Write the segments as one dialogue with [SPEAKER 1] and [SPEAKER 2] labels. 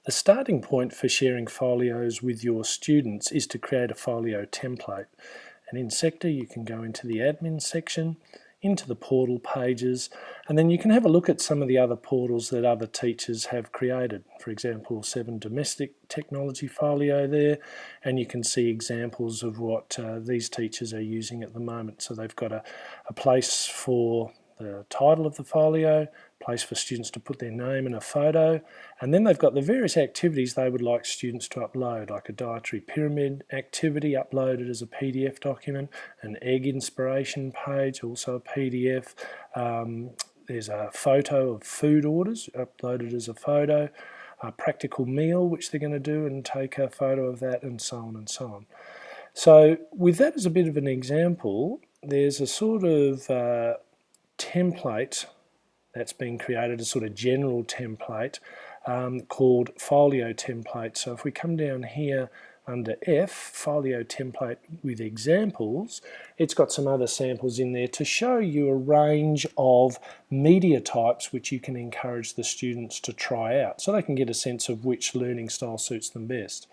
[SPEAKER 1] The starting point for sharing folios with your students is to create a folio template. And in SEQTA you can go into the admin section, into the portal pages, and then you can have a look at some of the other portals that other teachers have created. For example, 7 Domestic Technology Folio there, and you can see examples of what these teachers are using at the moment. So they've got a place for the title of the folio, place for students to put their name and a photo, and then they've got the various activities they would like students to upload, like a dietary pyramid activity uploaded as a PDF document, an egg inspiration page, also a PDF. There's a photo of food orders uploaded as a photo, a practical meal which they're going to do and take a photo of that, and so on and so on. So with that as a bit of an example, there's a sort of template that's been created, a sort of general template called Folio Template. So if we come down here under F, Folio Template with examples, it's got some other samples in there to show you a range of media types which you can encourage the students to try out so they can get a sense of which learning style suits them best.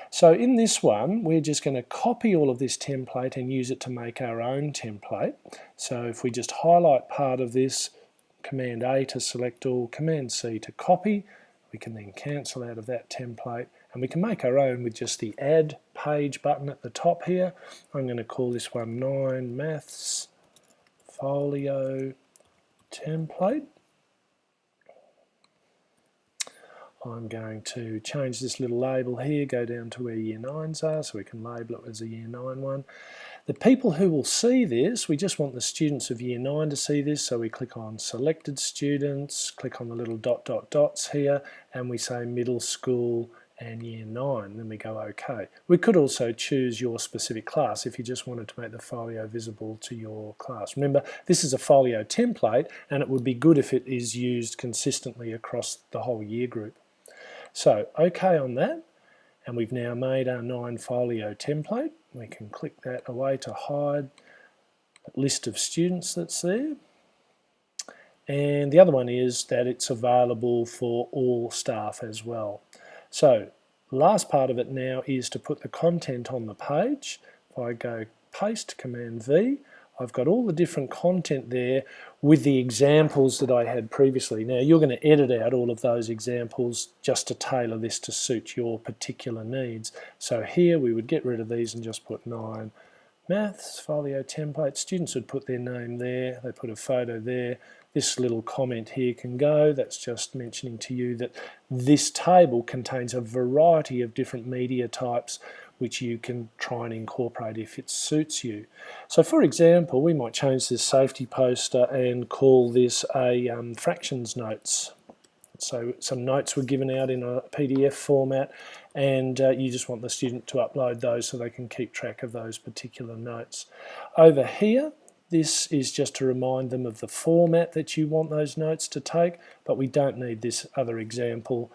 [SPEAKER 1] So in this one, we're just going to copy all of this template and use it to make our own template. So if we just highlight part of this, Command A to select all, Command C to copy, we can then cancel out of that template and we can make our own with just the Add Page button at the top here. I'm going to call this one 9 Maths Folio Template. I'm going to change this little label here, go down to where Year 9s are, so we can label it as a Year 9 one. The people who will see this, we just want the students of Year 9 to see this, so we click on Selected Students, click on the little dots here, and we say Middle School and Year 9, then we go OK. We could also choose your specific class if you just wanted to make the folio visible to your class. Remember, this is a folio template, and it would be good if it is used consistently across the whole year group. So OK on that, and we've now made our 9 folio template. We can click that away to hide the list of students that's there. And the other one is that it's available for all staff as well. So the last part of it now is to put the content on the page. If I go paste, Command V, I've got all the different content there with the examples that I had previously. Now you're going to edit out all of those examples just to tailor this to suit your particular needs. So here we would get rid of these and just put 9 Maths Folio Template. Students would put their name there, they put a photo there. This little comment here can go. That's just mentioning to you that this table contains a variety of different media types which you can try and incorporate if it suits you. So for example, we might change this safety poster and call this a fractions notes. So some notes were given out in a PDF format, and you just want the student to upload those so they can keep track of those particular notes. Over here, this is just to remind them of the format that you want those notes to take, but we don't need this other example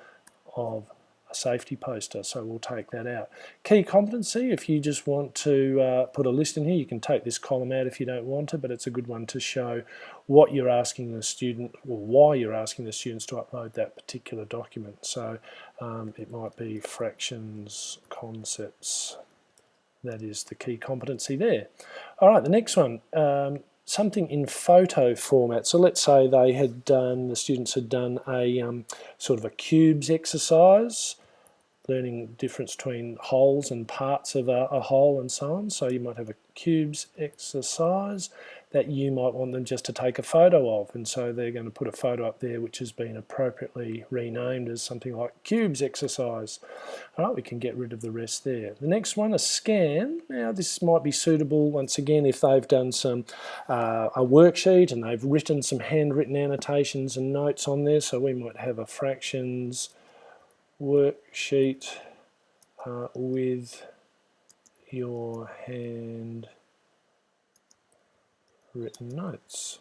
[SPEAKER 1] of a safety poster, so we'll take that out. Key competency, if you just want to put a list in here, you can take this column out if you don't want to, but it's a good one to show what you're asking the student, or why you're asking the students to upload that particular document. So it might be fractions concepts. That is the key competency there. All right, the next one, something in photo format. So let's say they had done, the students had done a sort of a cubes exercise, learning the difference between wholes and parts of a whole and so on. So you might have a cubes exercise that you might want them just to take a photo of, and so they're going to put a photo up there which has been appropriately renamed as something like cubes exercise. All right, we can get rid of the rest there. The next one, a scan. Now this might be suitable once again if they've done some a worksheet and they've written some handwritten annotations and notes on there. So we might have a fractions worksheet with your handwritten notes,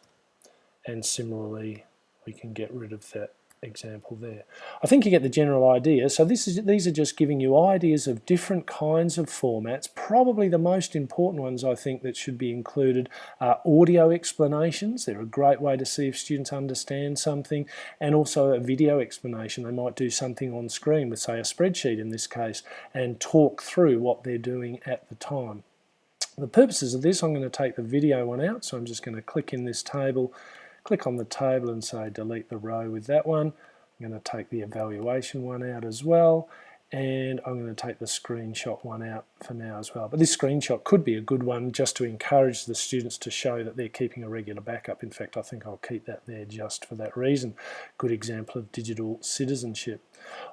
[SPEAKER 1] and similarly we can get rid of that example there. I think you get the general idea. So these are just giving you ideas of different kinds of formats. Probably the most important ones I think that should be included are audio explanations. They're a great way to see if students understand something, and also a video explanation. They might do something on screen with, say, a spreadsheet in this case, and talk through what they're doing at the time. The purposes of this, I'm going to take the video one out, so I'm just going to click in this table, click on the table and say delete the row with that one. I'm going to take the evaluation one out as well, and I'm going to take the screenshot one out for now as well. But this screenshot could be a good one just to encourage the students to show that they're keeping a regular backup. In fact, I think I'll keep that there just for that reason. Good example of digital citizenship.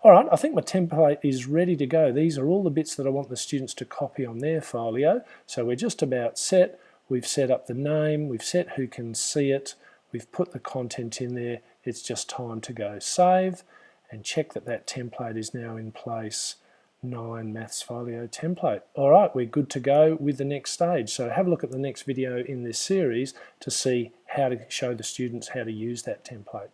[SPEAKER 1] All right, I think my template is ready to go. These are all the bits that I want the students to copy on their folio. So we're just about set. We've set up the name, we've set who can see it, we've put the content in there. It's just time to go save and check that that template is now in place. 9 Maths Folio Template. All right, we're good to go with the next stage. So have a look at the next video in this series to see how to show the students how to use that template.